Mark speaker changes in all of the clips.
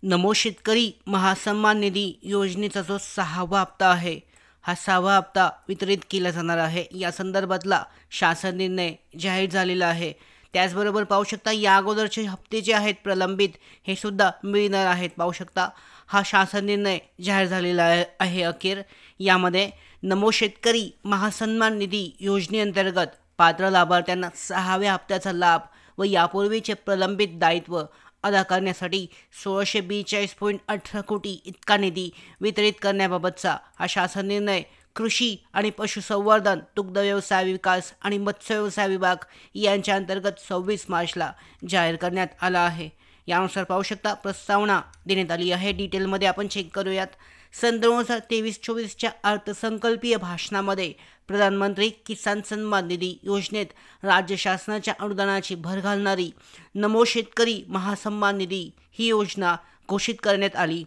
Speaker 1: नमो शेतकरी महासन्मान निधी योजनेचा जो 6वा हप्ता आहे, हा 6वा हप्ता वितरित केला जाणार आहे. या संदर्भातला शासन निर्णय जाहीर झालेला आहे. त्याचबरोबर पाहू शकता या अगोदरचे हप्ते जे आहेत प्रलंबित हे सुद्धा मिळणार आहेत. पाहू शकता हा शासन निर्णय जाहीर झालेला आहे अखेर. यामध्ये नमो शेतकरी महासन्मान निधी योजनेअंतर्गत पात्र लाभार्थ्यांना 6व्या हप्त्याचा लाभ व यापूर्वीचे प्रलंबित दायित्व अदा करण्यासाठी 1642.18 कोटी इतका निधी वितरित करण्याबाबतचा हा शासन निर्णय कृषी आणि पशुसंवर्धन, दुग्ध व्यवसाय विकास आणि मत्स्य व्यवसाय विभाग यांच्या अंतर्गत 26 मार्चला जाहीर करण्यात आला आहे. यानुसार पाहू शकता प्रस्तावना देण्यात आली आहे. डिटेलमध्ये आपण चेक करूयात. सन 2023-24च्या अर्थसंकल्पीय भाषणामध्ये प्रधानमंत्री किसान सन्मान निधी योजनेत राज्य शासनाच्या अनुदानाची भर घालणारी नमो शेतकरी महासन्मान निधी ही योजना घोषित करण्यात आली.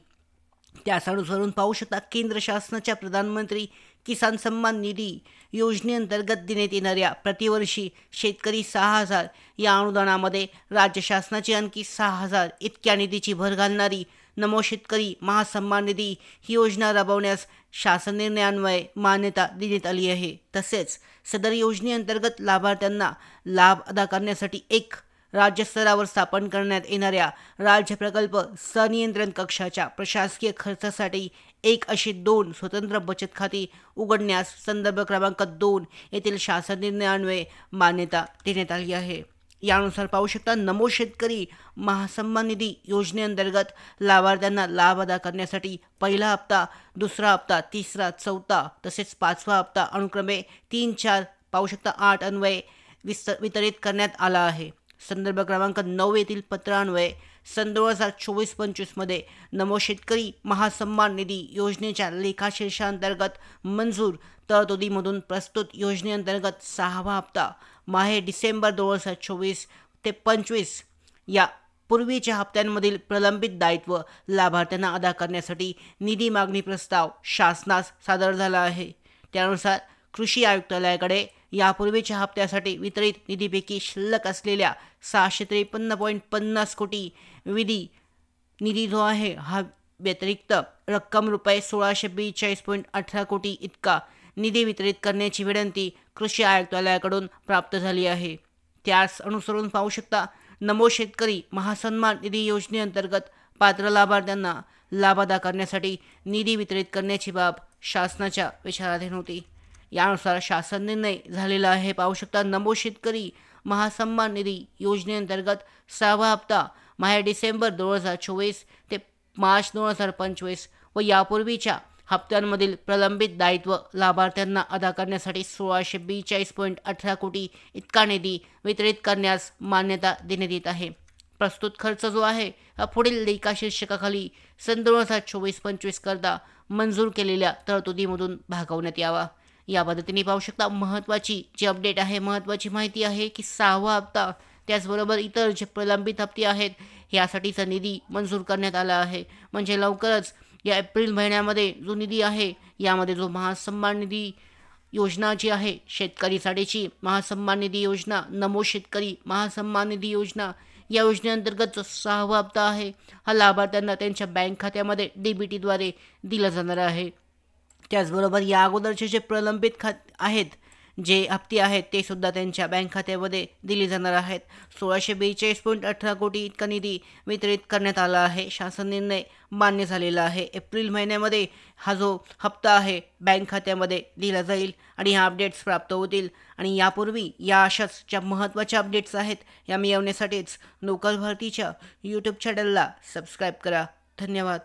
Speaker 1: त्यास अनुसरून पाहू शकता केंद्र शासनाच्या प्रधानमंत्री किसान सन्मान निधी योजनेअंतर्गत देण्यात येणाऱ्या प्रतिवर्षी शेतकरी 6,000 या अनुदानामध्ये राज्य शासनाची आणखी 6,000 इतक्या निधीची भर घालणारी नमो शेतकरी महासन्मान निधी ही योजना राबवण्यास शासन निर्णयान्वये मान्यता देण्यात आली आहे. तसेच सदर योजनेअंतर्गत लाभार्थ्यांना लाभ अदा करण्यासाठी एक राज्यस्तरावर स्थापन करण्यात येणाऱ्या राज्य प्रकल्प सनियंत्रण कक्षाच्या प्रशासकीय खर्चासाठी एक अशी 2 स्वतंत्र बचत खाती उघडण्यास संदर्भ क्रमांक 2 येथील शासन निर्णयान्वये मान्यता देण्यात आली आहे. यानुसार पाहू शकता नमो शेतकरी महासन्मान निधी योजनेअंतर्गत लाभार्थ्यांना लाभ अदा करण्यासाठी पहिला हप्ता, दुसरा हप्ता, तिसरा, चौथा तसेच 5वा हप्ता अनुक्रमे 3, 4 पाहू शकता 8 अन्वये वितरित करण्यात आला आहे. संदर्भ क्रमांक 9 येथील पत्रान्वये सन 2024-25 मध्ये नमो शेतकरी महासन्मान निधी योजनेच्या लेखाशीर्षांतर्गत मंजूर तरतुदीमधून प्रस्तुत योजनेअंतर्गत 6वा हप्ता माहे डिसेंबर 2024 ते 25 या पूर्वीच्या हप्त्यांमधील प्रलंबित दायित्व लाभार्थ्यांना अदा करण्यासाठी निधी मागणी प्रस्ताव शासनास सादर झाला आहे. त्यानुसार कृषी आयुक्तालयाकडे यापूर्वीच्या हप्त्यासाठी वितरित निधीपैकी शिल्लक असलेल्या 653.50 कोटी निधी जो आहे हा व्यतिरिक्त रक्कम रुपये 1642.18 कोटी इतका निधी वितरित करण्याची विनंती कृषी आयुक्तालयाकडून प्राप्त झाली आहे. त्यास अनुसरून पाहू शकता नमो शेतकरी महासन्मान निधी योजनेअंतर्गत पात्र लाभार्थ्यांना लाभ अदा करण्यासाठी निधी वितरित करण्याची बाब शासनाच्या विचाराधीन होती. यानुसार शासन निर्णय झालेला आहे. पाहू शकता नमो शेतकरी महासन्मान निधी योजनेअंतर्गत 6वा हप्ता माहे डिसेंबर 2024 ते मार्च 2025 व यापूर्वीच्या हप्त्यांमधील प्रलंबित दायित्व लाभार्थ्यांना अदा करण्यासाठी 1642.18 कोटी इतका निधी वितरित करण्यास मान्यता देण्यात येत आहे. प्रस्तुत खर्च जो आहे हा पुढील लेखाशीर्षकाखाली सन 2024-25 करता मंजूर केलेल्या तरतुदीमधून भागवण्यात यावा. या पद्धतीने पाहू शकता महत्त्वाची जी अपडेट आहे, महत्त्वाची माहिती आहे की 6वा हप्ता त्याचबरोबर इतर जे प्रलंबित हप्ते आहेत यासाठीचा निधी मंजूर करण्यात आला आहे. म्हणजे लवकरच या एप्रिल महिन्यामध्ये जो निधी आहे यामध्ये जो महासन्मान निधी योजना जी आहे शेतकरीसाठीची महासन्मान निधी योजना नमो शेतकरी महासन्मान निधी योजना या योजनेअंतर्गत जो 6वा हप्ता आहे हा लाभार्थ्यांना त्यांच्या बँक खात्यामध्ये DBTद्वारे दिला जाणार आहे. त्याचबरोबर या अगोदरचे जे प्रलंबित आहेत जे हप्ते आहेत ते सुद्धा त्यांच्या बँक खात्यामध्ये दिले जाणार आहेत. 1642.18 कोटी इतका निधी वितरित करण्यात आला आहे. शासन निर्णय मान्य झालेला आहे. एप्रिल महिन्यामध्ये हा जो हप्ता आहे बँक खात्यामध्ये दिला जाईल आणि ह्या अपडेट्स प्राप्त होतील. आणि यापूर्वी या अशाच ज्या महत्त्वाच्या अपडेट्स आहेत या मिळवण्यासाठीच नोकर भरतीच्या यूट्यूब चॅनलला सबस्क्राईब करा. धन्यवाद.